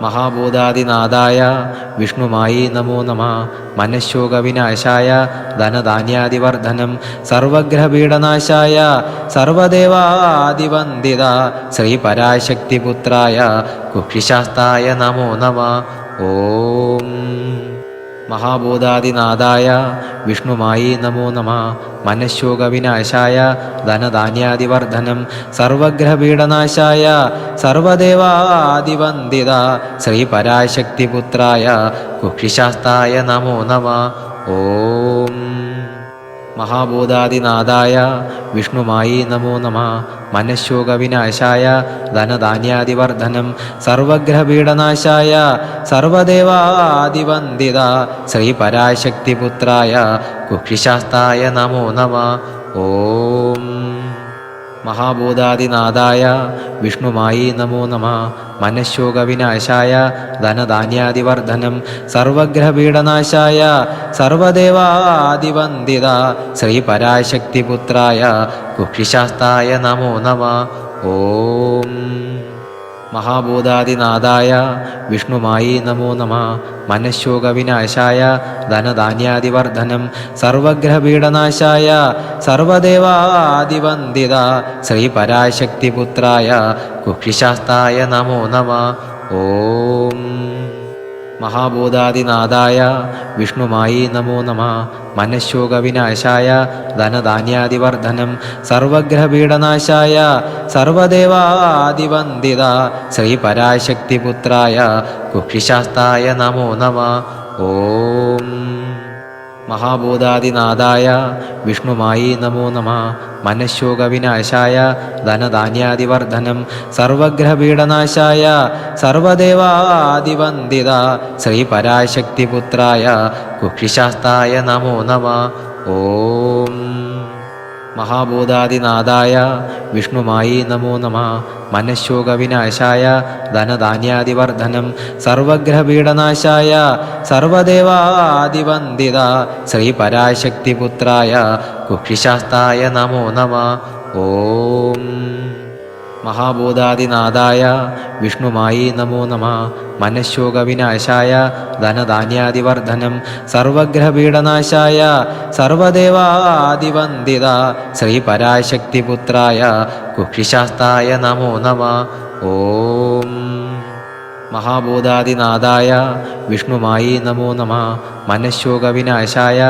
മഹാഭൂതാദിനാഥായ വിഷ്ണുമായി നമോ നമഃ. മനഃശോകവിനാശായ ധനധാന്യാദിവർദ്ധനം സർവഗ്രഹപീഡനാശായ സർവദേവാദിവന്ദിത ശ്രീപരാശക്തിപുത്രായ കുക്ഷിശാസ്തായ നമോ നമഃ. ഓം മഹാഭൂതാദിനാഥായ വിഷ്ണുമായി നമോ നമഃ. മനഃശോകവിനാശായ ധനധാന്യാദിവർദ്ധനം സർവഗ്രഹപീഡനാശായ സർവദേവാദിവന്ദിത ശ്രീപരാശക്തിപുത്രായ കുക്ഷിശാസ്തായ നമോ നമഃ. ഓം മഹാഭൂതാദിനാഥായ വിഷ്ണുമായി നമോ നമഃ. മനഃശോകവിനാശായ ധനധാന്യാദിവർദ്ധനം സർവഗ്രഹപീഡനാശായ സർവദേവാദിവന്ദിത ശ്രീപരാശക്തിപുത്രായ കുക്ഷിശാസ്തായ നമോ നമഃ. ഓം മഹാഭൂതാദിനാഥായ വിഷ്ണുമായി നമോ നമഃ. മനഃശോകവിനാശായ ധനധാന്യാദിവർദ്ധനം സർവഗ്രഹപീഡനാശായ സർവദേവാദിവന്ദിത ശ്രീപരാശക്തിപുത്രായ കുക്ഷിശാസ്തായ നമോ നമഃ. ഓം മഹാഭൂതാദിനാഥായ വിഷ്ണുമായി നമോ നമഃ. മനഃശോകവിനാശായ ധനധാന്യാദിവർദ്ധനം സർവഗ്രഹപീഡനാശായ സർവദേവാദിവന്ദിത ശ്രീപരാശക്തിപുത്രായ കുക്ഷിശാസ്തായ നമോ നമഃ. ഓം മഹാഭൂതാദിനാഥായ വിഷ്ണുമായി നമോ നമഃ. മനഃശോകവിനാശായ ധനധാന്യാദിവർദ്ധനം സർവഗ്രഹപീഡനാശായ സർവദേവാദിവന്ദിത ശ്രീപരാശക്തിപുത്രായ കുക്ഷിശാസ്തായ നമോ നമഃ. ഓം മഹാഭൂതാദിനാഥായ വിഷ്ണുമായി നമോ നമഃ. മനഃശോകവിനാശായ ധനധാന്യാദിവർദ്ധനം സർവഗ്രഹപീഡനാശായ സർവദേവാദിവന്ദിത ശ്രീപരാശക്തിപുത്രായ കുക്ഷിശാസ്തായ നമോ നമഃ. ഓം മഹാഭൂതാദിനാഥായ വിഷ്ണുമായി നമോ നമഃ. മനഃശോകവിനാശായ ധനധാന്യാദിവർദ്ധനം സർവഗ്രഹപീഡനാശായ സർവദേവാദിവന്ദിത ശ്രീപരാശക്തിപുത്രായ കുക്ഷിശാസ്തായ നമോ നമഃ. ഓം മഹാഭൂതാദിനാഥായ വിഷ്ണുമായി നമോ നമഃ. മനഃശോകവിനാശായ ധനധാന്യാദിവർദ്ധനം സർവഗ്രഹപീഡനാശായ സർവദേവാദിവന്ദിത ശ്രീപരാശക്തിപുത്രായ കുക്ഷിശാസ്തായ നമോ നമഃ. ഓം മഹാഭൂതാദിനാഥായ വിഷ്ണുമായി നമോ നമഃ. മനഃശോകവിനാശായ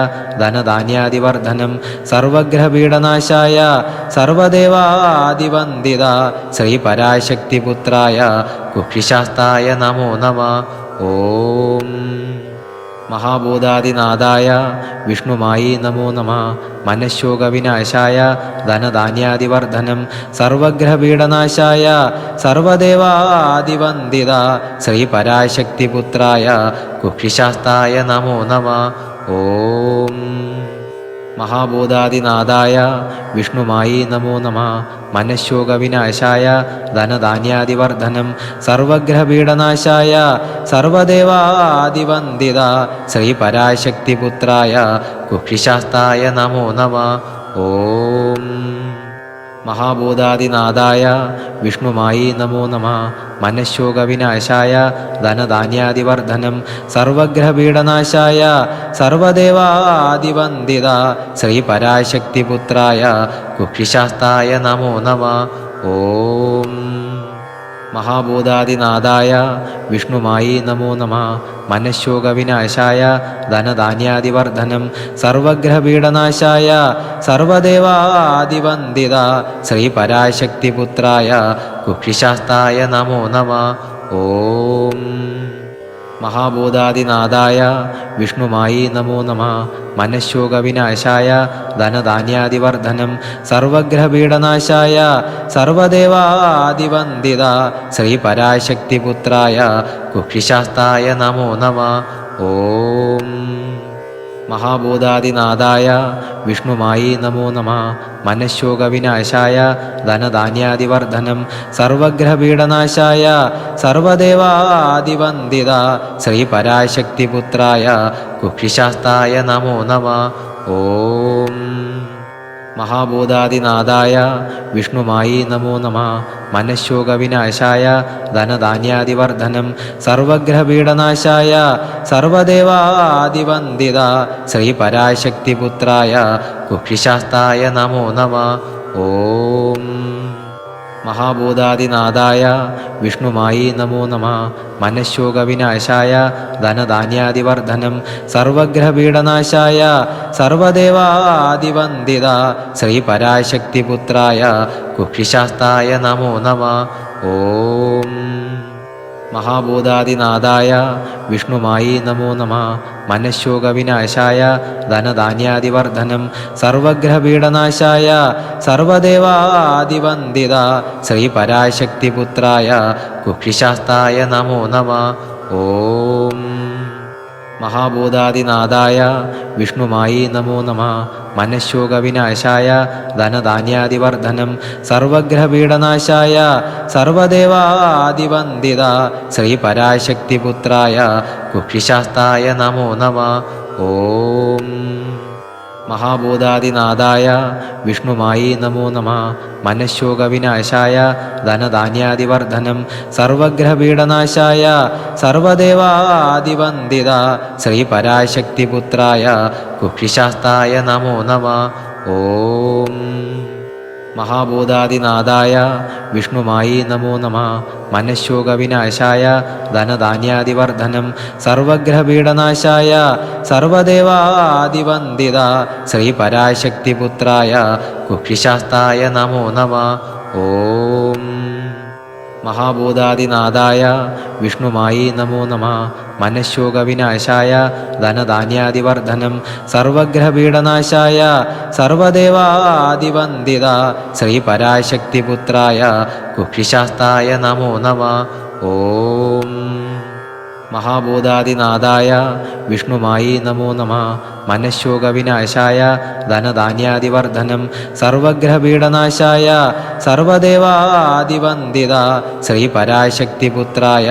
ധനധാന്യാദിവർദ്ധനം സർവഗ്രഹപീഡനാശായ സർവദേവാദിവന്ദിത ശ്രീപരാശക്തിപുത്രായ കുക്ഷിശാസ്തായ നമോ നമഃ. ഓം മഹാഭൂതാദിനാഥായ വിഷ്ണുമായി നമോ നമഃ. മനഃശോകവിനാശായ ധനധാന്യാദിവർദ്ധനം സർവഗ്രഹപീഡനാശായ സർവദേവാദിവന്ദിത ശ്രീപരാശക്തിപുത്രായ കുക്ഷിശാസ്തായ നമോ നമഃ. ഓം മഹാഭൂതാദിനാഥായ വിഷ്ണുമായി നമോ നമഃ. മനഃശോകവിനാശായ ധനധാന്യാദിവർദ്ധനം സർവഗ്രഹപീഡനാശായ സർവദേവാദിവന്ദിത ശ്രീപരാശക്തിപുത്രായ കുക്ഷിശാസ്തായ നമോ നമഃ. ഓം മഹാഭൂതാദിനാഥായ വിഷ്ണുമായി നമോ നമഃ. മനഃശോകവിനാശായ ധനധാന്യാദിവർദ്ധനം സർവഗ്രഹപീഡനാശായ സർവദേവാദിവന്ദിത ശ്രീപരാശക്തിപുത്രായ കുക്ഷിശാസ്തായ നമോ നമഃ. ഓം മഹാഭൂതാദിനാഥായ വിഷ്ണുമായി നമോ നമഃ. മനഃശോകവിനാശായ ധനധാന്യാദിവർദ്ധനം സർവഗ്രഹപീഡനാശായ സർവദേവാദിവന്ദിത ശ്രീപരാശക്തിപുത്രായ കുക്ഷിശാസ്തായ നമോ നമഃ. ഓം മഹാഭൂതാദിനാഥായ വിഷ്ണുമായി നമോ നമഃ. മനഃശോകവിനാശായ ധനധാന്യാദിവർദ്ധനം സർവഗ്രഹപീഡനാശായ സർവദേവാദിവന്ദിത ശ്രീപരാശക്തിപുത്രായ കുക്ഷിശാസ്തായ നമോ നമഃ. ഓം മഹാഭൂതാദിനാഥായ വിഷ്ണുമായി നമോ നമഃ. മനഃശോകവിനാശായ ധനധാന്യാദിവർദ്ധനം സർവഗ്രഹപീഡനാശായ സർവദേവാദിവന്ദിത ശ്രീപരാശക്തിപുത്രായ കുക്ഷിശാസ്തായ നമോ നമഃ. ഓം മഹാഭൂതാദിനാഥായ വിഷ്ണുമായി നമോ നമ. മനഃശോകവിനാശായ ധനധാന്യാദിവർദ്ധനം സർവഗ്രഹപീഡനാശായ സർവദേവാദിവന്ദിത ശ്രീപരാശക്തിപുത്രായ കുക്ഷിശാസ്തായ നമോ നമ. ഓം മഹാഭൂതാദിനാഥായ വിഷ്ണുമായി നമോ നമ. മനഃശോകവിനാശായ ധനധാന്യാദിവർദ്ധനം സർവഗ്രഹപീഡനാശായ സർവദേവാദിവന്ദിത ശ്രീപരാശക്തിപുത്രായ കുക്ഷിശാസ്തായ നമോ നമ. ഓം മഹാഭൂതാദിനാഥായ വിഷ്ണുമായി നമോ നമ. മനഃശോകവിനാശായ ധനധാന്യാദിവർദ്ധനം സർവഗ്രഹപീഡനാശായ സർവദേവാദിവന്ദിത ശ്രീപരാശക്തിപുത്രായ കുക്ഷിശാസ്തായ നമോ നമ. ഓം മഹാഭൂതാദിനാഥായ വിഷ്ണുമായി നമോ നമ. മനഃശോകവിനാശായ ധനധാന്യാദിവർദ്ധനം സർവഗ്രഹപീഡനാശായ സർവദേവാദിവന്ദിത ശ്രീപരാശക്തിപുത്രായ കുക്ഷിശാസ്തായ നമോ നമ. ഓം മഹാഭൂതാദിനാഥായ വിഷ്ണുമായി നമോ നമ. മനഃശോകവിനാശായ ധനധാന്യാദിവർദ്ധനം സർവഗ്രഹപീഡനാശായ സർവദേവാദിവന്ദിത ശ്രീപരാശക്തിപുത്രായ കുക്ഷിശാസ്തായ നമോ നമ. ഓം മഹാഭൂതാദിനാഥായ വിഷ്ണുമായി നമോ നമ. മനഃശോകവിനാശായ ധനധാന്യാദിവർദ്ധനം സർവഗ്രഹപീഡനാശായ സർവദേവാദിവന്ദിത ശ്രീപരാശക്തിപുത്രായ കുക്ഷിശാസ്തായ നമോ നമ. ഓം മഹാഭൂതാദിനാഥായ വിഷ്ണുമായി നമോ നമ. മനഃശോകവിനാശായ ധനധാന്യാദിവർദ്ധനം സർവഗ്രഹപീഡനാശായ സർവദേവാദിവന്ദിത ശ്രീപരാശക്തിപുത്രായ കുക്ഷിശാസ്തായ നമോ നമ. ഓം മഹാഭൂതാദിനാഥായ വിഷ്ണുമായി നമോ നമ. മനഃശോകവിനാശായ ധനധാന്യാദിവർദ്ധനം സർവഗ്രഹപീഡനാശായ സർവദേവാദിവന്ദിത ശ്രീപരാശക്തിപുത്രായ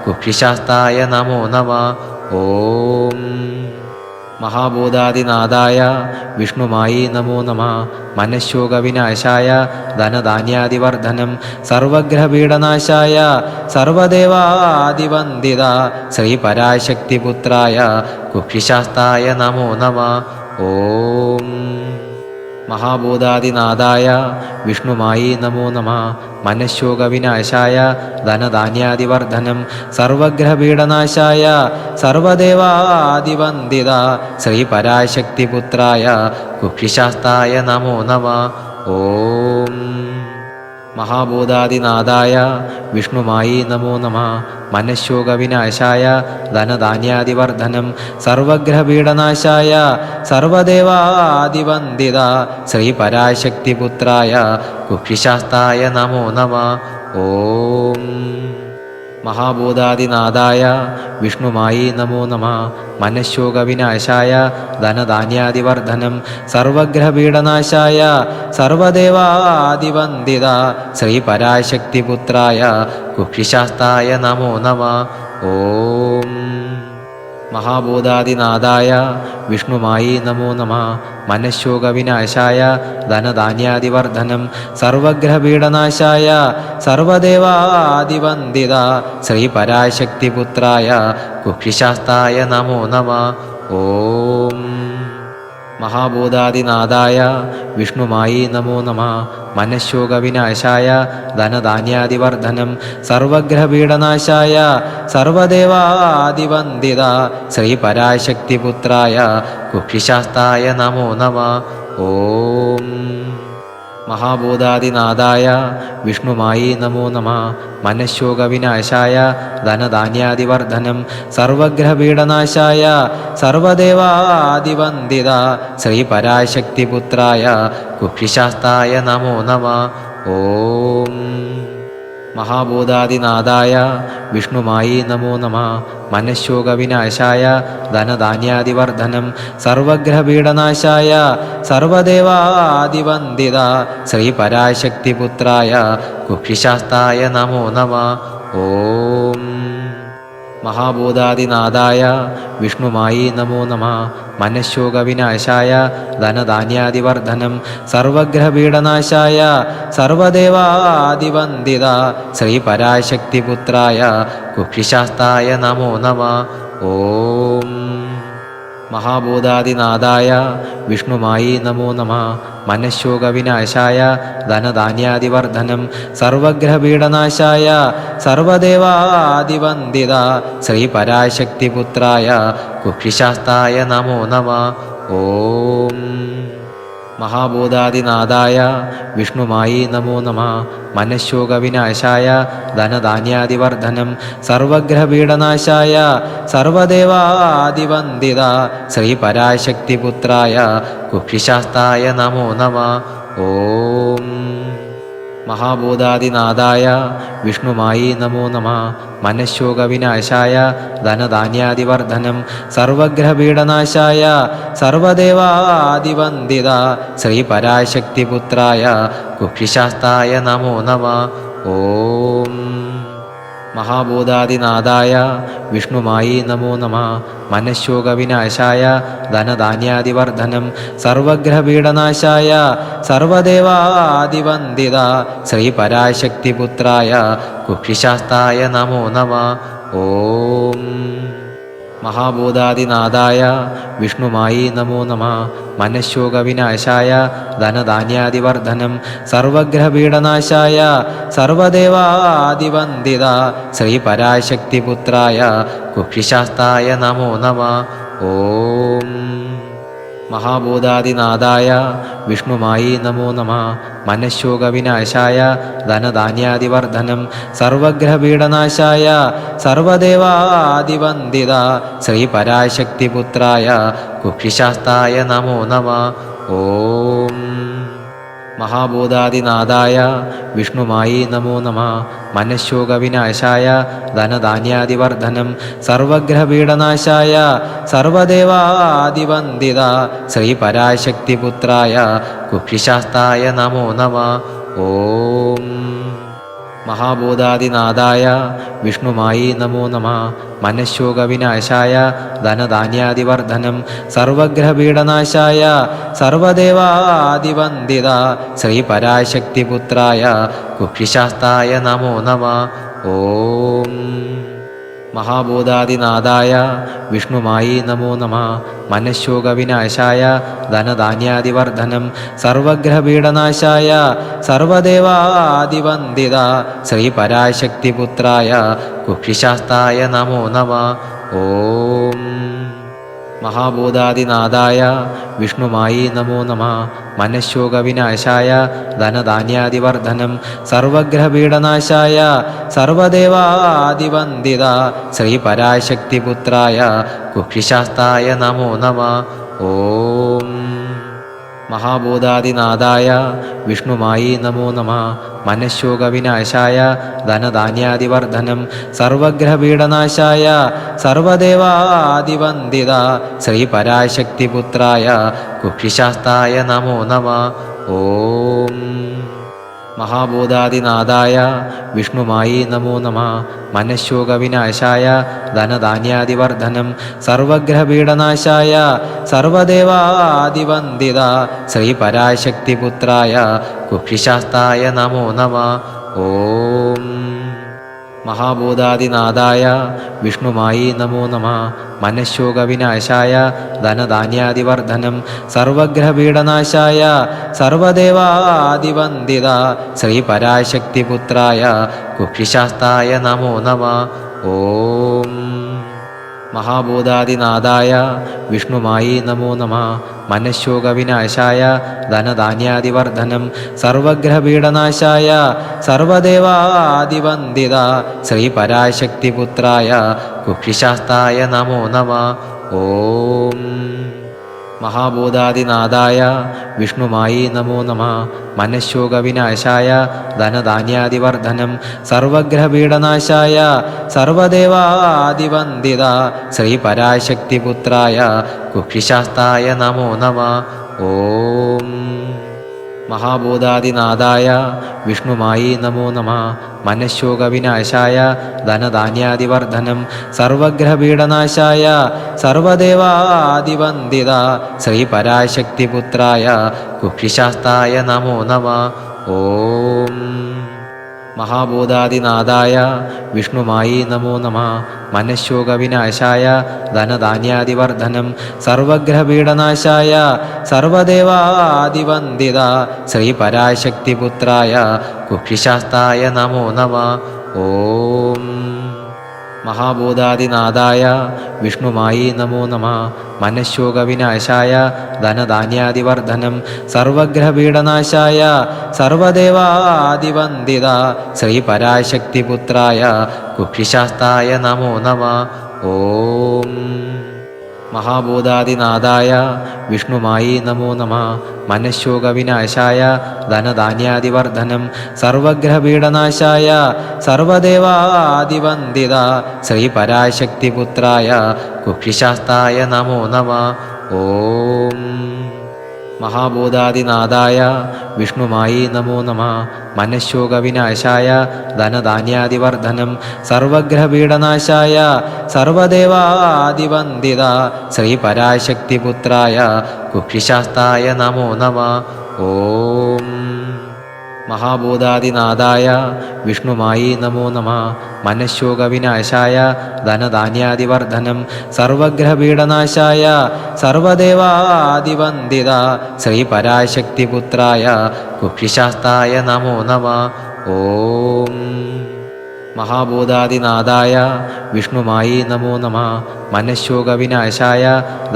കുക്ഷിശാസ്തായ നമോ നമ. ഓം മഹാഭൂതാദിനാഥായ വിഷ്ണുമായി നമോ നമ. മനഃശോകവിനാശായ ധനധാന്യാദിവർദ്ധനം സർവഗ്രഹപീഡനാശായ സർവദേവാദിവന്ദിത ശ്രീപരാശക്തിപുത്രായ കുക്ഷിശാസ്തായ നമോ നമ. ഓം മഹാഭൂതാദിനാഥായ വിഷ്ണുമായി നമോ നമ. മനഃശോകവിനാശായ ധനധാന്യാദിവർദ്ധനം സർവഗ്രഹപീഡനാശായ സർവദേവാദിവന്ദിത ശ്രീപരാശക്തിപുത്രായ കുക്ഷിശാസ്തായ നമോ നമ. ഓം മഹാഭൂതാദിനാഥായ വിഷ്ണുമായി നമോ നമ. മനഃശോകവിനാശായ ധനധാന്യാദിവർദ്ധനം സർവഗ്രഹപീഡനാശായ സർവദേവാദിവന്ദിത ശ്രീപരാശക്തിപുത്രായ കുക്ഷിശാസ്തായ നമോ നമ. ഓം മഹാഭൂതാദിനാഥായ വിഷ്ണുമായി നമോ നമ. മനഃശോകവിനാശായ ധനധാന്യാദിവർദ്ധനം സർവഗ്രഹപീഡനാശായ സർവദേവാദിവന്ദിത ശ്രീപരാശക്തിപുത്രായ കുക്ഷിശാസ്തായ നമോ നമ. ഓം മഹാഭൂതാദിനാഥായ വിഷ്ണുമായി നമോ നമ. മനഃശോകവിനാശായ ധനധാന്യാദിവർദ്ധനം സർവഗ്രഹപീഡനാശായ സർവദേവാദിവന്ദിത ശ്രീപരാശക്തിപുത്രായ കുക്ഷിശാസ്തായ നമോ നമ. ഓം മഹാഭൂതാദിനാഥായ വിഷ്ണുമായി നമോ നമ. മനഃശോകവിനാശായ ധനധാന്യാദിവർദ്ധനം സർവഗ്രഹപീഡനാശായ സർവദേവാദിവന്ദിത ശ്രീപരാശക്തിപുത്രായ കുക്ഷിശാസ്തായ നമോ നമ. ഓം മഹാഭൂതാദിനാഥായ വിഷ്ണുമായി നമോ നമ. മനഃശോകവിനാശായ ധനധാന്യാദിവർദ്ധനം സർവഗ്രഹപീഡനാശായ സർവദേവാദിവന്ദിത ശ്രീപരാശക്തിപുത്രായ കുക്ഷിശാസ്തായ നമോ നമ. ഓം മഹാഭൂതാദിനാഥായ വിഷ്ണുമായി നമോ നമ. മനഃശോകവിനാശായ ധനധാന്യാദിവർദ്ധനം സർവഗ്രഹപീഡനാശായ സർവദേവാദിവന്ദിത ശ്രീപരാശക്തിപുത്രായ കുക്ഷിശാസ്തായ നമോ നമ. ഓം മഹാഭൂതാദിനാഥായ വിഷ്ണുമായി നമോ നമഃ. മനഃശോകവിനാശായ ധനധാന്യാദിവർദ്ധനം സർവഗ്രഹപീഡനാശായ സർവദേവാദിവന്ദിത ശ്രീപരാശക്തിപുത്രായ കുക്ഷിശാസ്തായ നമോ നമഃ. ഓം മഹാഭൂതാദിനാഥായ വിഷ്ണുമായി നമോ നമഃ. മനഃശോകവിനാശായ ധനധാന്യാദിവർദ്ധനം സർവഗ്രഹപീഡനാശായ സർവദേവാദിവന്ദിത ശ്രീപരാശക്തിപുത്രായ കുക്ഷിശാസ്തായ നമോ നമഃ. ഓം മഹാഭൂതാദിനാഥായ വിഷ്ണുമായി നമോ നമഃ. മനഃശോകവിനാശായ ധനധാന്യാദിവർദ്ധനം സർവഗ്രഹപീഡനാശായ സർവദേവാദിവന്ദിത ശ്രീപരാശക്തിപുത്രായ കുക്ഷിശാസ്തായ നമോ നമഃ. ഓം മഹാഭൂതാദിനാഥായ വിഷ്ണുമായി നമോ നമഃ. മനഃശോകവിനാശായ ധനധാന്യാദിവർദ്ധനം സർവഗ്രഹപീഡനാശായ സർവദേവാദിവന്ദിത ശ്രീപരാശക്തിപുത്രായ കുക്ഷിശാസ്തായ നമോ നമഃ. ഓം മഹാഭൂതാദിനാഥായ വിഷ്ണുമായി നമോ നമഃ. മനഃശോകവിനാശായ ധനധാന്യാദിവർദ്ധനം സർവഗ്രഹപീഡനാശായ സർവദേവാദിവന്ദിത ശ്രീപരാശക്തിപുത്രായ കുക്ഷിശാസ്തായ നമോ നമഃ. ഓം മഹാഭൂതാദിനാഥായ വിഷ്ണുമായി നമോ നമഃ. മനഃശോകവിനാശായ ധനധാന്യാദിവർദ്ധനം സർവഗ്രഹപീഡനാശായ സർവദേവാദിവന്ദിത ശ്രീപരാശക്തിപുത്രായ കുക്ഷിശാസ്തായ നമോ നമഃ. ഓം മഹാഭൂതാദിനാഥായ വിഷ്ണുമായി നമോ നമഃ. മനഃശോകവിനാശായ ധനധാന്യാദിവർദ്ധനം സർവഗ്രഹപീഡനാശായ സർവദേവാദിവന്ദിത ശ്രീപരാശക്തിപുത്രായ കുക്ഷിശാസ്തായ നമോ നമഃ. ഓം മഹാഭൂതാദിനാഥായ വിഷ്ണുമായി നമോ നമഃ. മനഃശോകവിനാശായ ധനധാന്യാദിവർദ്ധനം സർവഗ്രഹപീഡനാശായ സർവദേവാദിവന്ദിത ശ്രീപരാശക്തിപുത്രായ കുക്ഷിശാസ്തായ നമോ നമഃ. ഓം മഹാഭൂതാദിനാഥായ വിഷ്ണുമായി നമോ നമഃ. മനഃശോകവിനാശായ ധനധാന്യാദിവർദ്ധനം സർവഗ്രഹപീഡനാശായ സർവദേവാദിവന്ദിത ശ്രീപരാശക്തിപുത്രായ കുക്ഷിശാസ്തായ നമോ നമഃ. ഓം മഹാഭൂതാദിനാഥായ വിഷ്ണുമായി നമോ നമഃ. മനഃശോകവിനാശായ ധനധാന്യാദിവർദ്ധനം സർവഗ്രഹപീഡനാശായ സർവദേവാദിവന്ദിത ശ്രീപരാശക്തിപുത്രായ കുക്ഷിശാസ്തായ നമോ നമഃ. ഓം മഹാഭൂതാദിനാഥായ വിഷ്ണുമായി നമോ നമഃ. മനഃശോകവിനാശായ ധനധാന്യാദിവർദ്ധനം സർവഗ്രഹപീഡനാശായ സർവദേവാദിവന്ദിത ശ്രീപരാശക്തിപുത്രായ കുക്ഷിശാസ്തായ നമോ നമഃ. ഓം മഹാഭൂതാദിനാഥായ വിഷ്ണുമായി നമോ നമഃ. മനഃശോകവിനാശായ ധനധാന്യാദിവർദ്ധനം സർവഗ്രഹപീഡനാശായ സർവദേവാദിവന്ദിത ശ്രീപരാശക്തിപുത്രായ കുക്ഷിശാസ്തായ നമോ നമഃ. ഓം മഹാഭൂതാദിനാഥായ വിഷ്ണുമായി നമോ നമഃ. മനഃശോകവിനാശായ ധനധാന്യാദിവർദ്ധനം സർവഗ്രഹപീഡനാശായ സർവദേവാദിവന്ദിത ശ്രീപരാശക്തിപുത്രായ കുക്ഷിശാസ്തായ നമോ നമഃ. ഓം മഹാഭൂതാദിനാഥായ വിഷ്ണുമായി നമോ നമഃ. മനഃശോകവിനാശായ ധനധാന്യാദിവർദ്ധനം സർവഗ്രഹപീഡനാശായ സർവദേവാദിവന്ദിത ശ്രീപരാശക്തിപുത്രായ കുക്ഷിശാസ്തായ നമോ നമഃ. ഓം മഹാഭൂതാദിനാഥായ വിഷ്ണുമായി നമോ നമഃ. മനഃശോകവിനാശായ ധനധാന്യാദിവർദ്ധനം സർവഗ്രഹപീഡനാശായ സർവദേവാദിവന്ദിത ശ്രീപരാശക്തിപുത്രായ കുക്ഷിശാസ്തായ നമോ നമഃ. ഓം മഹാഭൂതാദിനാഥായ വിഷ്ണുമായി നമോ നമഃ. മനഃശോകവിനാശായ ധനധാന്യാദിവർദ്ധനം സർവഗ്രഹപീഡനാശായ സർവദേവാദിവന്ദിത ശ്രീപരാശക്തിപുത്രായ കുക്ഷിശാസ്തായ നമോ നമഃ. ഓം മഹാഭൂതാദിനാഥായ വിഷ്ണുമായി നമോ നമ. മനഃശോകവിനാശായ ധനധാന്യാദിവർദ്ധനം സർവഗ്രഹപീഡനാശായ സർവദേവാദിവന്ദിത ശ്രീപരാശക്തിപുത്രായ കുക്ഷിശാസ്തായ നമോ നമ. ഓം മഹാഭൂതാദിനാഥായ വിഷ്ണുമായി നമോ നമ. മനഃശോകവിനാശായ ധനധാന്യാദിവർദ്ധനം സർവഗ്രഹപീഡനാശായ സർവദേവാദിവന്ദിത ശ്രീപരാശക്തിപുത്രായ കുക്ഷിശാസ്തായ നമോ നമ. ഓം മഹാഭൂതാദിനാഥായ വിഷ്ണുമായി നമോ നമ. മനഃശോകവിനാശായ ധനധാന്യാദിവർദ്ധനം സർവഗ്രഹപീഡനാശായ സർവദേവാദിവന്ദിത ശ്രീപരാശക്തിപുത്രായ കുക്ഷിശാസ്തായ നമോ നമ. ഓം മഹാഭൂതാദിനാഥായ വിഷ്ണുമായി നമോ നമ. മനഃശോകവിനാശായ ധനധാന്യാദിവർദ്ധനം സർവഗ്രഹപീഡനാശായ സർവദേവാദിവന്ദിത ശ്രീപരാശക്തിപുത്രായ കുക്ഷിശാസ്തായ നമോ നമ. ഓം മഹാഭൂതാദിനാഥായ വിഷ്ണുമായി നമോ നമ. മനഃശോകവിനാശായ ധനധാന്യാദിവർദ്ധനം സർവഗ്രഹപീഡനാശായ സർവദേവാദിവന്ദിത ശ്രീപരാശക്തിപുത്രായ കുക്ഷിശാസ്തായ നമോ നമ. ഓം മഹാഭൂതാദിനാഥായ വിഷ്ണുമായി നമോ നമ. മനഃശോകവിനാശായ ധനധാന്യാദിവർദ്ധനം സർവഗ്രഹപീഡനാശായ സർവദേവാദിവന്ദിത ശ്രീപരാശക്തിപുത്രായ കുക്ഷിശാസ്തായ നമോ നമ. ഓം മഹാഭൂതാദിനാഥായ വിഷ്ണുമായി നമോ നമ. മനഃശോകവിനാശായ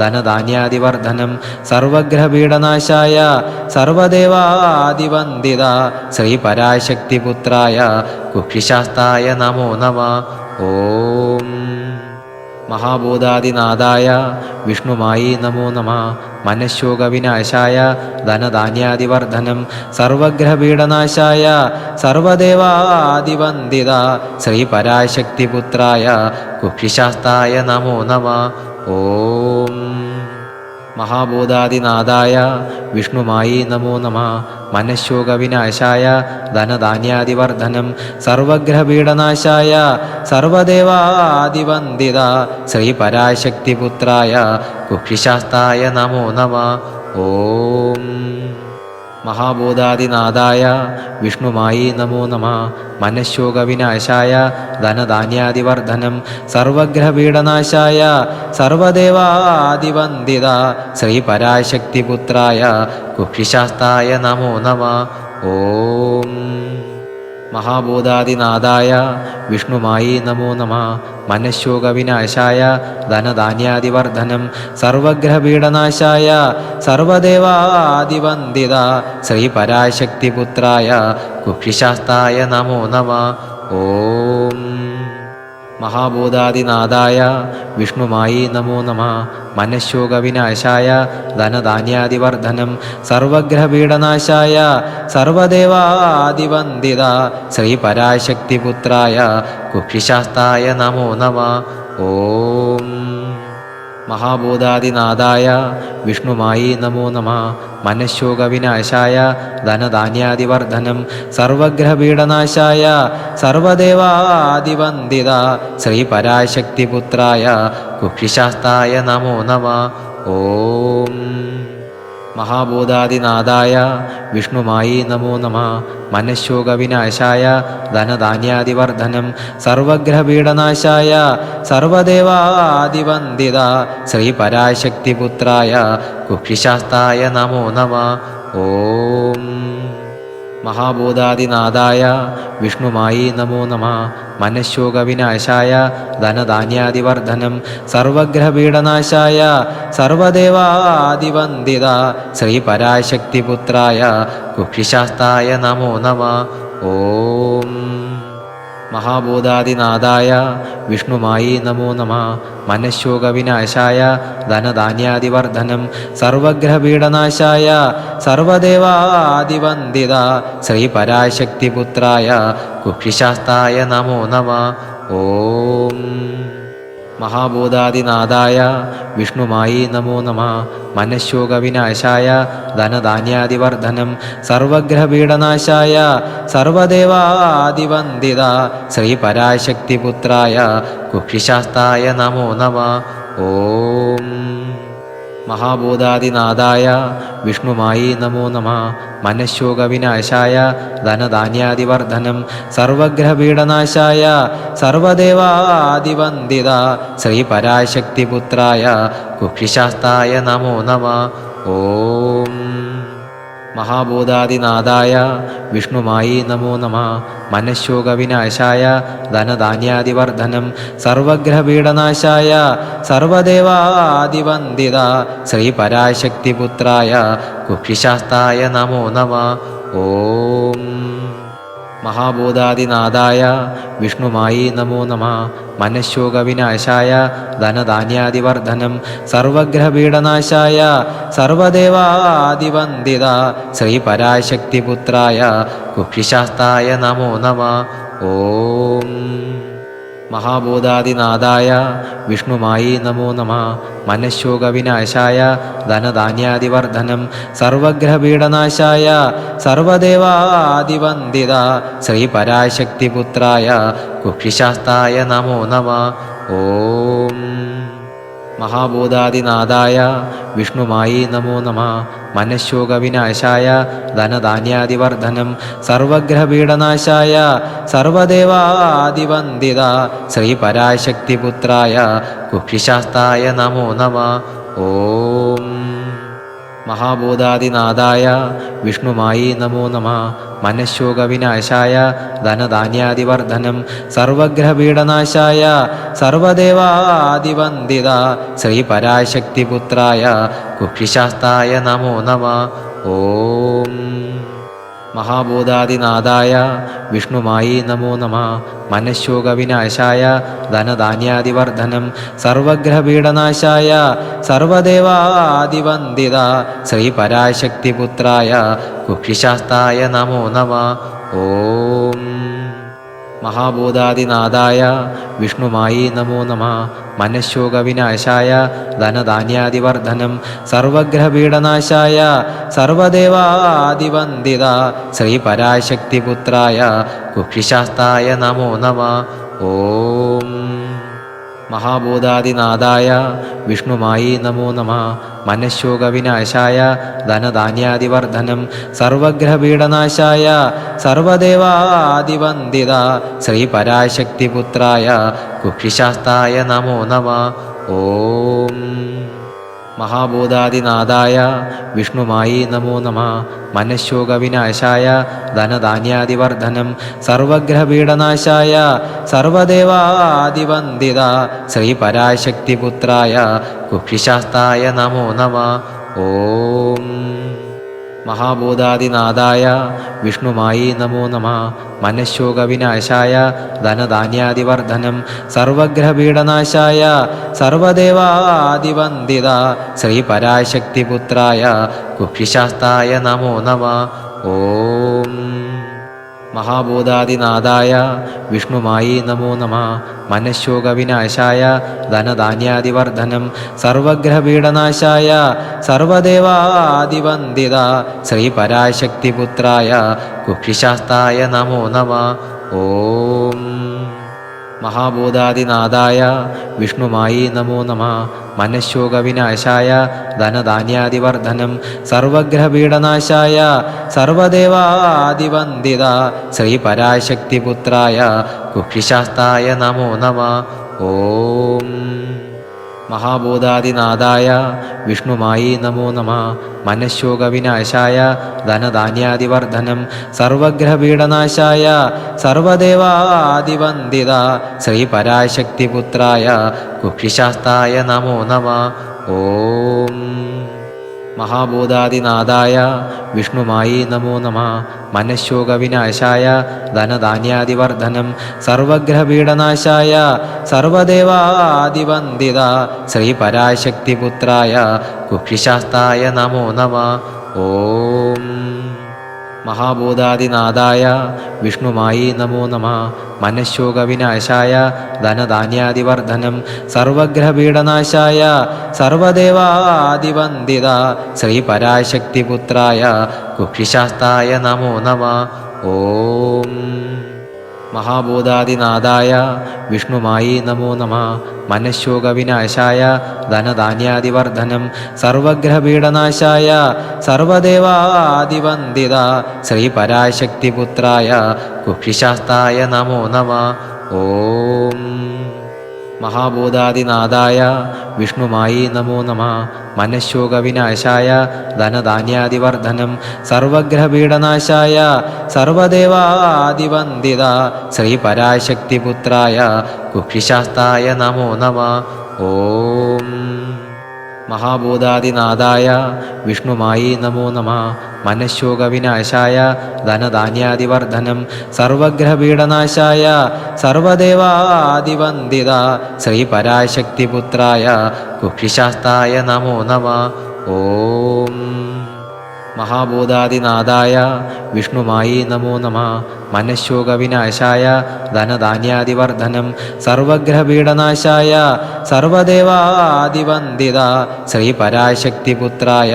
ധനധാന്യാദിവർദ്ധനം സർവഗ്രഹപീഡനാശായ സർവദേവാദിവന്ദിത ശ്രീപരാശക്തിപുത്രായ കുക്ഷിശാസ്തായ നമോ നമ. ഓം മഹാഭൂതാദിനാഥായ വിഷ്ണുമായി നമോ നമ. മനഃശോകവിനാശായ ധനധാന്യാദിവർദ്ധനം സർവഗ്രഹപീഡനാശായ സർവദേവാദിവന്ദിത ശ്രീപരാശക്തിപുത്രായ കുക്ഷിശാസ്തായ നമോ നമ. ഓം മഹാഭൂതാദിനാഥായ വിഷ്ണുമായി നമോ നമ. മനഃശോകവിനാശായ ധനധാന്യാദിവർദ്ധനം സർവഗ്രഹപീഡനാശായ സർവദേവാദിവന്ദിത ശ്രീപരാശക്തിപുത്രായ കുക്ഷിശാസ്തായ നമോ നമ. ഓം മഹാഭൂതാദിനാഥായ വിഷ്ണുമായി നമോ നമ. മനഃശോകവിനാശായ ധനധാന്യാദിവർദ്ധനം സർവഗ്രഹപീഡനാശായ സർവദേവാദിവന്ദിത ശ്രീപരാശക്തിപുത്രായ കുക്ഷിശാസ്തായ നമോ നമ. ഓം മഹാഭൂതാദിനാഥായ വിഷ്ണുമായി നമോ നമ. മനഃശോകവിനാശായ ധനധാന്യാദിവർദ്ധനം സർവഗ്രഹപീഡനാശായ സർവദേവാദിവന്ദിത ശ്രീപരാശക്തിപുത്രായ കുക്ഷിശാസ്തായ നമോ നമ. ഓം മഹാഭൂതാദിനാഥായ വിഷ്ണുമായി നമോ നമ. മനഃശോകവിനാശായ ധനധാന്യാദിവർദ്ധനം സർവഗ്രഹപീഡനാശായ സർവദേവാദിവന്ദിത ശ്രീപരാശക്തിപുത്രായ കുക്ഷിശാസ്തായ നമോ നമ. ഓം മഹാഭൂതാദിനാഥായ വിഷ്ണുമായി നമോ നമ. മനഃശോകവിനാശായ ധനധാന്യാദിവർദ്ധനം സർവഗ്രഹപീഡനാശായ സർവദേവാദിവന്ദിത ശ്രീപരാശക്തിപുത്രായ കുക്ഷിശാസ്തായ നമോ നമ. ഓം മഹാഭൂതാദിനാഥായ വിഷ്ണുമായി നമോ നമ. മനഃശോകവിനാശായ ധനധാന്യാദിവർദ്ധനം സർവഗ്രഹപീഡനാശായ സർവദേവാദിവന്ദിത ശ്രീപരാശക്തിപുത്രായ കുക്ഷിശാസ്തായ നമോ നമ. ഓം മഹാഭൂതാദിനാഥായ വിഷ്ണുമായി നമോ നമ. മനഃശോകവിനാശായ ധനധാന്യാദിവർദ്ധനം സർവഗ്രഹപീഡനാശായ സർവദേവാദിവന്ദിത ശ്രീപരാശക്തിപുത്രായ കുക്ഷിശാസ്തായ നമോ നമ. ഓം മഹാഭൂതാദിനാഥായ വിഷ്ണുമായി നമോ നമ. മനഃശോകവിനാശായ ധനധാന്യാദിവർദ്ധനം സർവഗ്രഹപീഡനാശായ സർവദേവാദിവന്ദിത ശ്രീപരാശക്തിപുത്രായ കുക്ഷിശാസ്തായ നമോ നമ. ഓം മഹാഭൂതാദിനാഥായ വിഷ്ണുമായി നമോ നമഃ. മനഃശോകവിനാശായ ധനധാന്യാദിവർദ്ധനം സർവഗ്രഹപീഡനാശായ സർവദേവാദിവന്ദിത ശ്രീപരാശക്തിപുത്രായ കുക്ഷിശാസ്തായ നമോ നമഃ. ഓം മഹാഭൂതാദിനാഥായ വിഷ്ണുമായി നമോ നമഃ. മനഃശോകവിനാശായ ധനധാന്യാദിവർദ്ധനം സർവഗ്രഹപീഡനാശായ സർവദേവാദിവന്ദിത ശ്രീപരാശക്തിപുത്രായ കുക്ഷിശാസ്തായ നമോ നമഃ. ഓം മഹാഭൂതാദിനാഥായ വിഷ്ണുമായി നമോ നമഃ. മനഃശോകവിനാശായ ധനധാന്യാദിവർദ്ധനം സർവഗ്രഹപീഡനാശായ സർവദേവാദിവന്ദിത ശ്രീപരാശക്തിപുത്രായ കുക്ഷിശാസ്തായ നമോ നമഃ. ഓം മഹാഭൂതാദിനാഥായ വിഷ്ണുമായി നമോ നമഃ. മനഃശോകവിനാശായ ധനധാന്യാദിവർദ്ധനം സർവഗ്രഹപീഡനാശായ സർവദേവാദിവന്ദിത ശ്രീപരാശക്തിപുത്രായ കുക്ഷിശാസ്തായ നമോ നമഃ. ഓം മഹാഭൂതാദിനാഥായ വിഷ്ണുമായി നമോ നമഃ. മനഃശോകവിനാശായ ധനധാന്യാദിവർദ്ധനം സർവഗ്രഹപീഡനാശായ സർവദേവാദിവന്ദിത ശ്രീപരാശക്തിപുത്രായ കുക്ഷിശാസ്തായ നമോ നമഃ. ഓം മഹാഭൂതാദിനാഥായ വിഷ്ണുമായി നമോ നമഃ. മനഃശോകവിനാശായ ധനധാന്യാദിവർദ്ധനം സർവഗ്രഹപീഡനാശായ സർവദേവാദിവന്ദിത ശ്രീപരാശക്തിപുത്രായ കുക്ഷിശാസ്തായ നമോ നമഃ. ഓം മഹാഭൂതാദിനാഥായ വിഷ്ണുമായി നമോ നമഃ. മനഃശോകവിനാശായ ധനധാന്യാദിവർദ്ധനം സർവഗ്രഹപീഡനാശായ സർവദേവാദിവന്ദിത ശ്രീപരാശക്തിപുത്രായ കുക്ഷിശാസ്തായ നമോ നമഃ. ഓം മഹാഭൂതാദിനാഥായ വിഷ്ണുമായി നമോ നമഃ. മനഃശോകവിനാശായ ധനധാന്യാദിവർദ്ധനം സർവഗ്രഹപീഡനാശായ സർവദേവാദിവന്ദിത ശ്രീപരാശക്തിപുത്രായ കുക്ഷിശാസ്തായ നമോ നമഃ. ഓം മഹാഭൂതാദിനാഥായ വിഷ്ണുമായി നമോ നമഃ. മനഃശോകവിനാശായ ധനധാന്യാദിവർദ്ധനം സർവഗ്രഹപീഡനാശായ സർവദേവാദിവന്ദിത ശ്രീപരാശക്തിപുത്രായ കുക്ഷിശാസ്തായ നമോ നമഃ. ഓം മഹാഭൂതാദിനാഥായ വിഷ്ണുമായി നമോ നമഃ. മനഃശോകവിനാശായ ധനധാന്യാദിവർദ്ധനം സർവഗ്രഹപീഡനാശായ സർവദേവാദിവന്ദിത ശ്രീപരാശക്തിപുത്രായ കുക്ഷിശാസ്തായ നമോ നമഃ. ഓം മഹാഭൂതാദിനാഥായ വിഷ്ണുമായി നമോ നമഃ. മനഃശോകവിനാശായ ധനധാന്യാദിവർദ്ധനം സർവഗ്രഹപീഡനാശായ സർവദേവാദിവന്ദിത ശ്രീപരാശക്തിപുത്രായ കുക്ഷിശാസ്തായ നമോ നമഃ. ഓം മഹാഭൂതാദിനാഥായ വിഷ്ണുമായി നമോ നമഃ. മനഃശോകവിനാശായ ധനധാന്യാദിവർദ്ധനം സർവഗ്രഹപീഡനാശായ സർവദേവാദിവന്ദിത ശ്രീപരാശക്തിപുത്രായ കുക്ഷിശാസ്തായ നമോ നമഃ. ഓം മഹാഭൂതാദിനാഥായ വിഷ്ണുമായി നമോ നമഃ. മനഃശോകവിനാശായ ധനധാന്യാദിവർദ്ധനം സർവഗ്രഹപീഡനാശായ സർവദേവാദിവന്ദിത ശ്രീപരാശക്തിപുത്രായ കുക്ഷിശാസ്തായ നമോ നമഃ. ഓം മഹാഭൂതാദിനാഥായ വിഷ്ണുമായി നമോ നമഃ. മനഃശോകവിനാശായ ധനധാന്യാദിവർദ്ധനം സർവഗ്രഹപീഡനാശായ സർവദേവാദിവന്ദിത ശ്രീപരാശക്തിപുത്രായ കുക്ഷിശാസ്തായ നമോ നമഃ. ഓം മഹാഭൂതാദിനാഥായ വിഷ്ണുമായി നമോ നമഃ. മനഃശോകവിനാശായ ധനധാന്യാദിവർദ്ധനം സർവഗ്രഹപീഡനാശായ സർവദേവാദിവന്ദിത ശ്രീപരാശക്തിപുത്രായ കുക്ഷിശാസ്തായ നമോ നമഃ. ഓം മഹാഭൂതാദിനാഥായ വിഷ്ണുമായി നമോ നമഃ. മനഃശോകവിനാശായ ധനധാന്യാദിവർദ്ധനം സർവഗ്രഹപീഡനാശായ സർവദേവാദിവന്ദിത ശ്രീപരാശക്തിപുത്രായ കുക്ഷിശാസ്തായ നമോ നമഃ. ഓം മഹാഭൂതാദിനാഥായ വിഷ്ണുമായി നമോ നമഃ. മനഃശോകവിനാശായ ധനധാന്യാദിവർദ്ധനം സർവഗ്രഹപീഡനാശായ സർവദേവാദിവന്ദിത ശ്രീപരാശക്തിപുത്രായ കുക്ഷിശാസ്തായ നമോ നമഃ. ഓം മഹാഭൂതാദിനാഥായ വിഷ്ണുമായി നമോ നമഃ. മനഃശോകവിനാശായ ധനധാന്യാദിവർദ്ധനം സർവഗ്രഹപീഡനാശായ സർവദേവാദിവന്ദിത ശ്രീപരാശക്തിപുത്രായ കുക്ഷിശാസ്തായ നമോ നമഃ. ഓം മഹാഭൂതാദിനാഥായ വിഷ്ണുമായി നമോ നമഃ. മനഃശോകവിനാശായ ധനധാന്യാദിവർദ്ധനം സർവഗ്രഹപീഡനാശായ സർവദേവാദിവന്ദിത ശ്രീപരാശക്തിപുത്രായ കുക്ഷിശാസ്തായ നമോ നമഃ. ഓം മഹാഭൂതാദിനാഥായ വിഷ്ണുമായി നമോ നമഃ. മനഃശോകവിനാശായ ധനധാന്യാദിവർദ്ധനം സർവഗ്രഹപീഡനാശായ സർവദേവാദിവന്ദിത ശ്രീപരാശക്തിപുത്രായ കുക്ഷിശാസ്തായ നമോ നമഃ. ഓം മഹാഭൂതാദിനാഥായ വിഷ്ണുമായി നമോ നമഃ. മനഃശോകവിനാശായ ധനധാന്യാദിവർദ്ധനം സർവഗ്രഹപീഡനാശായ സർവദേവാദിവന്ദിത ശ്രീപരാശക്തിപുത്രായ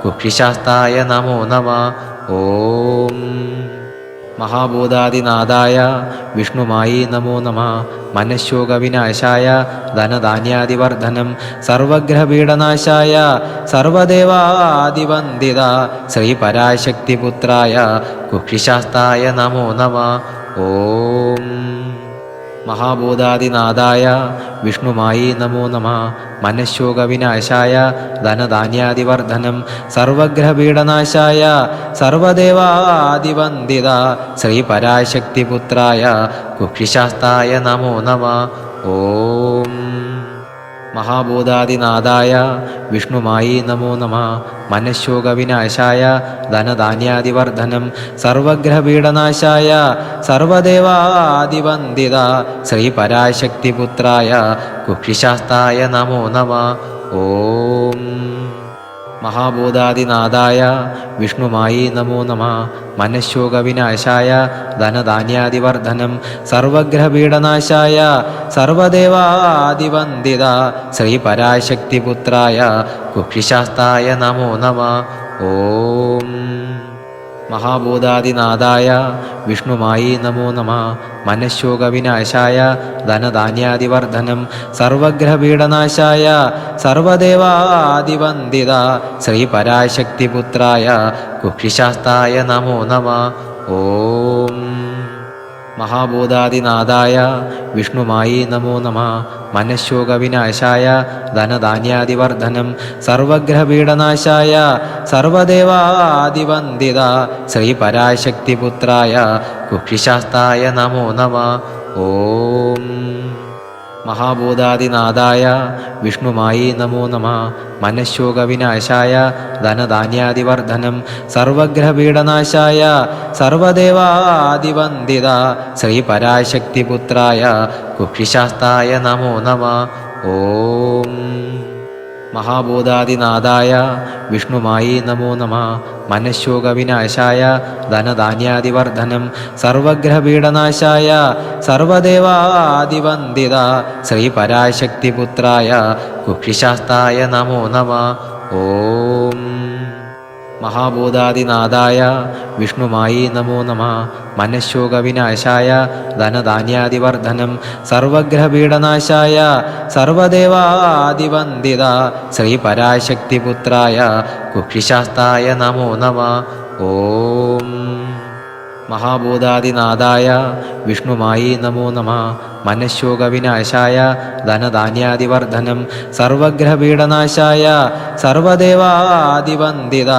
കുക്ഷിശാസ്തായ നമോ നമഃ. ഓം മഹാഭൂതാദിനാഥായ വിഷ്ണുമായി നമോ നമഃ. മനഃശോകവിനാശായ ധനധാന്യാദിവർദ്ധനം സർവഗ്രഹപീഡനാശായ സർവദേവാദിവന്ദിത ശ്രീപരാശക്തിപുത്രായ കുക്ഷിശാസ്തായ നമോ നമഃ. ഓം മഹാഭൂതാദിനാഥായ വിഷ്ണുമായി നമോ നമഃ. മനഃശോകവിനാശായ ധനധാന്യാദിവർദ്ധനം സർവഗ്രഹപീഡനാശായ സർവദേവാദിവന്ദിത ശ്രീപരാശക്തിപുത്രായ കുക്ഷിശാസ്തായ നമോ നമഃ. ഓം മഹാഭൂതാദിനാഥായ വിഷ്ണുമായി നമോ നമഃ. മനഃശോകവിനാശായ ധനധാന്യാദിവർദ്ധനം സർവഗ്രഹപീഡനാശായ സർവദേവാദിവന്ദിത ശ്രീപരാശക്തിപുത്രായ കുക്ഷിശാസ്തായ നമോ നമഃ. ഓം മഹാഭൂതാദിനാഥായ വിഷ്ണുമായി നമോ നമഃ. മനഃശോകവിനാശായ ധനധാന്യാദിവർദ്ധനം സർവഗ്രഹപീഡനാശായ സർവദേവാദിവന്ദിത ശ്രീപരാശക്തിപുത്രായ കുക്ഷിശാസ്തായ നമോ നമഃ. ഓം മഹാഭൂതാദിനാഥായ വിഷ്ണുമായി നമോ നമഃ. മനഃശോകവിനാശായ ധനധാന്യാദിവർദ്ധനം സർവഗ്രഹപീഡനാശായ സർവദേവാദിവന്ദിത ശ്രീപരാശക്തിപുത്രായ കുക്ഷിശാസ്തായ നമോ നമഃ. ഓം മഹാഭൂതാദിനാഥായ വിഷ്ണുമായി നമോ നമഃ. മനഃശോകവിനാശായ ധനധാന്യാദിവർദ്ധനം സർവഗ്രഹപീഡനാശായ സർവദേവാദിവന്ദിത ശ്രീപരാശക്തിപുത്രായ കുക്ഷിശാസ്തായ നമോ നമഃ. ഓം മഹാഭൂതാദിനാഥായ വിഷ്ണുമായി നമോ നമഃ. മനഃശോകവിനാശായ ധനധാന്യാദിവർദ്ധനം സർവഗ്രഹപീഡനാശായ സർവദേവാദിവന്ദിത ശ്രീപരാശക്തിപുത്രായ കുക്ഷിശാസ്തായ നമോ നമഃ. ഓം മഹാഭൂതാദിനാഥായ വിഷ്ണുമായി നമോ നമഃ. മനഃശോകവിനാശായ ധനധാന്യാദിവർദ്ധനം സർവഗ്രഹപീഡനാശായ സർവദേവാദിവന്ദിത ശ്രീപരാശക്തിപുത്രായ കുക്ഷിശാസ്തായ നമോ നമഃ. ഓം മഹാഭൂതാദിനാഥായ വിഷ്ണുമായി നമോ നമഃ. മനഃശോകവിനാശായ ധനധാന്യാദിവർദ്ധനം സർവഗ്രഹപീഡനാശായ സർവദേവാദിവന്ദിത ശ്രീപരാശക്തിപുത്രായ കുക്ഷിശാസ്തായ നമോ നമഃ. ഓം മഹാഭൂതാദിനാഥായ വിഷ്ണുമായി നമോ നമഃ. മനഃശോകവിനാശായ ധനധാന്യാദിവർദ്ധനം സർവഗ്രഹപീഡനാശായ സർവദേവാദിവന്ദിത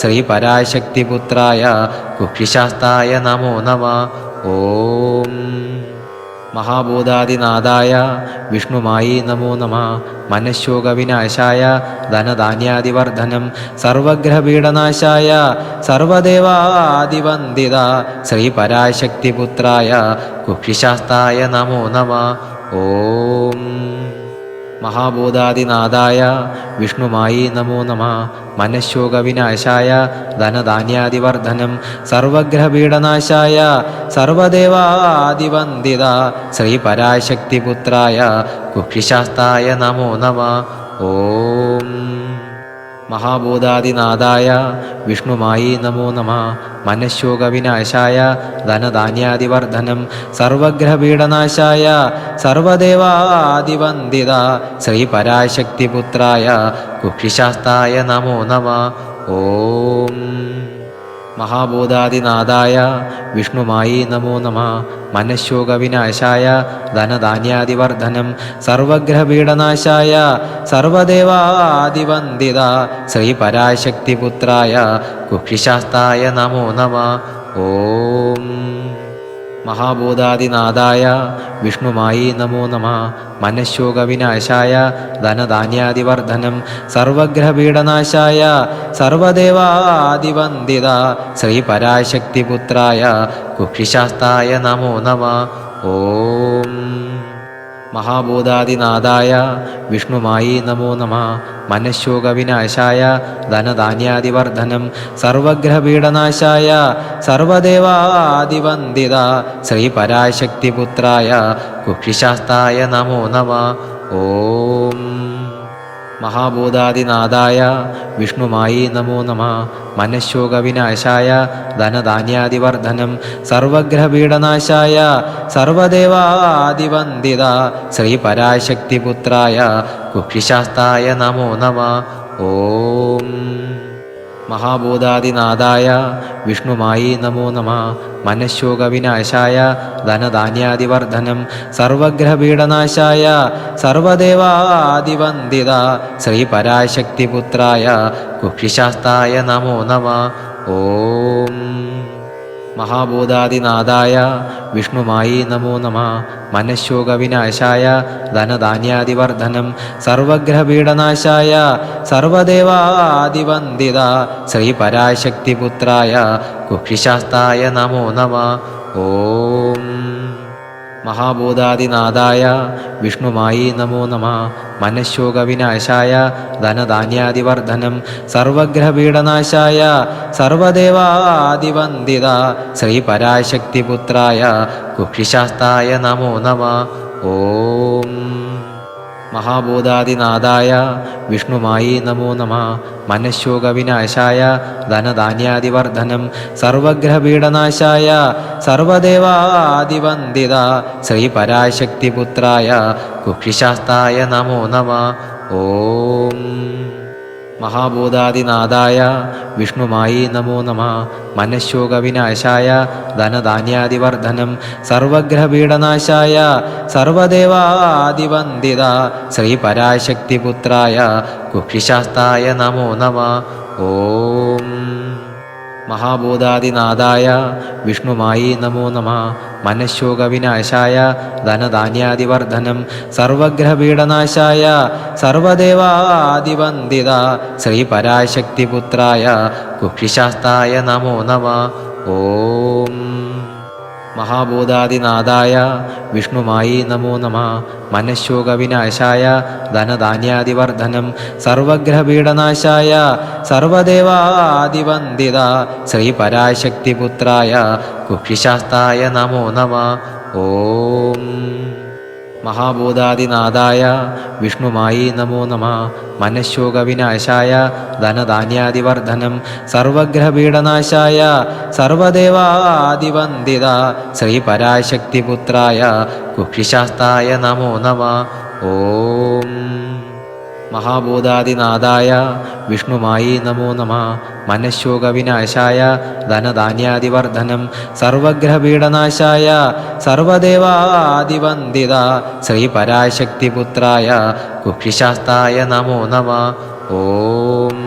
ശ്രീപരാശക്തിപുത്രായ കുക്ഷിശാസ്തായ നമോ നമഃ. ഓം മഹാഭൂതാദിനാഥായ വിഷ്ണുമായി നമോ നമഃ. മനഃശോകവിനാശായ ധനധാന്യാദിവർദ്ധനം സർവഗ്രഹപീഡനാശായ സർവദേവാദിവന്ദിത ശ്രീപരാശക്തിപുത്രായ കുക്ഷിശാസ്തായ നമോ നമഃ. ഓം മഹാഭൂതാദിനാഥായ വിഷ്ണുമായി നമോ നമഃ. മനഃശോകവിനാശായ ധനധാന്യാദിവർദ്ധനം സർവഗ്രഹപീഡനാശായ സർവദേവാദിവന്ദിത ശ്രീപരാശക്തിപുത്രായ കുക്ഷിശാസ്തായ നമോ നമഃ. ഓം മഹാഭൂതാദിനാഥായ വിഷ്ണുമായി നമോ നമഃ. മനഃശോകവിനാശായ ധനധാന്യാദിവർദ്ധനം സർവഗ്രഹപീഡനാശായ സർവദേവാദിവന്ദിത ശ്രീപരാശക്തിപുത്രായ കുക്ഷിശാസ്തായ നമോ നമഃ. ഓം മഹാഭൂതാദിനാഥായ വിഷ്ണുമായി നമോ നമഃ. മനഃശോകവിനാശായ ധനധാന്യാദിവർദ്ധനം സർവഗ്രഹപീഡനാശായ സർവദേവാദിവന്ദിത ശ്രീപരാശക്തിപുത്രായ കുക്ഷിശാസ്തായ നമോ നമഃ. ഓം മഹാഭൂതാദിനാഥായ വിഷ്ണുമായി നമോ നമഃ. മനഃശോകവിനാശായ ധനധാന്യാദിവർദ്ധനം സർവഗ്രഹപീഡനാശായ സർവദേവാദിവന്ദിത ശ്രീപരാശക്തിപുത്രായ കുക്ഷിശാസ്തായ നമോ നമഃ. ഓം മഹാഭൂതാദിനാഥായ വിഷ്ണുമായി നമോ നമഃ. മനഃശോകവിനാശായ ധനധാന്യാദിവർദ്ധനം സർവഗ്രഹപീഡനാശായ സർവദേവാദിവന്ദിത ശ്രീപരാശക്തിപുത്രായ കുക്ഷിശാസ്തായ നമോ നമഃ. ഓം മഹാഭൂതാദിനാഥായ വിഷ്ണുമായി നമോ നമഃ. മനഃശോകവിനാശായ ധനധാന്യാദിവർദ്ധനം സർവഗ്രഹപീഡനാശായ സർവദേവാദിവന്ദിത ശ്രീപരാശക്തിപുത്രായ കുക്ഷിശാസ്തായ നമോ നമഃ. ഓം മഹാഭൂതാദിനാഥായ വിഷ്ണുമായി നമോ നമഃ. മനഃശോകവിനാശായ ധനധാന്യാദിവർദ്ധനം സർവഗ്രഹപീഡനാശായ സർവദേവാദിവന്ദിത ശ്രീപരാശക്തിപുത്രായ കുക്ഷിശാസ്തായ നമോ നമഃ. ഓം മഹാഭൂതാദിനാഥായ വിഷ്ണുമായി നമോ നമഃ. മനഃശോകവിനാശായ ധനധാന്യാദിവർദ്ധനം സർവഗ്രഹപീഡനാശായ സർവദേവാദിവന്ദിത ശ്രീപരാശക്തിപുത്രായ കുക്ഷിശാസ്തായ നമോ നമഃ. ഓം മഹാഭൂതാദിനാഥായ വിഷ്ണുമായി നമോ നമഃ. മനഃശോകവിനാശായ ധനധാന്യാദിവർദ്ധനം സർവഗ്രഹപീഡനാശായ സർവദേവാദിവന്ദിത ശ്രീപരാശക്തിപുത്രായ കുക്ഷിശാസ്തായ നമോ നമഃ. ഓം മഹാഭൂതാദിനാഥായ വിഷ്ണുമായി നമോ നമഃ. മനഃശോകവിനാശായ ധനധാന്യാദിവർദ്ധനം സർവഗ്രഹപീഡനാശായ സർവദേവാദിവന്ദിത ശ്രീപരാശക്തിപുത്രായ കുക്ഷിശാസ്തായ നമോ നമഃ. ഓം മഹാഭൂതാദിനാഥായ വിഷ്ണുമായി നമോ നമഃ. മനഃശോകവിനാശായ ധനധാന്യാദിവർദ്ധനം സർവഗ്രഹപീഡനാശായ സർവദേവാദിവന്ദിത ശ്രീപരാശക്തിപുത്രായ കുക്ഷിശാസ്തായ നമോ നമഃ. ഓം മഹാഭൂതാദിനാഥായ വിഷ്ണുമായി നമോ നമഃ. മനഃശോകവിനാശായ ധനധാന്യാദിവർദ്ധനം സർവഗ്രഹപീഡനാശായ സർവദേവാദിവന്ദിത ശ്രീപരാശക്തിപുത്രായ കുക്ഷിശാസ്തായ നമോ നമഃ. ഓം മഹാഭൂതാദിനാഥായ വിഷ്ണുമായി നമോ നമഃ. മനഃശോകവിനാശായ ധനധാന്യാദിവർദ്ധനം സർവഗ്രഹപീഡനാശായ സർവദേവാദിവന്ദിത ശ്രീപരാശക്തിപുത്രായ കുക്ഷിശാസ്തായ നമോ നമഃ. ഓം മഹാഭൂതാദിനാഥായ വിഷ്ണുമായി നമോ നമഃ. മനഃശോകവിനാശായ ധനധാന്യാദിവർദ്ധനം സർവഗ്രഹപീഡനാശായ സർവദേവാദിവന്ദിത ശ്രീപരാശക്തിപുത്രായ കുക്ഷിശാസ്തായ നമോ നമഃ. ഓം മഹാഭൂതാദിനാഥായ വിഷ്ണുമായി നമോ നമഃ. മനഃശോകവിനാശായ ധനധാന്യാദിവർദ്ധനം സർവഗ്രഹപീഡനാശായ സർവദേവാദിവന്ദിത ശ്രീപരാശക്തിപുത്രായ കുക്ഷിശാസ്തായ നമോ നമഃ. ഓം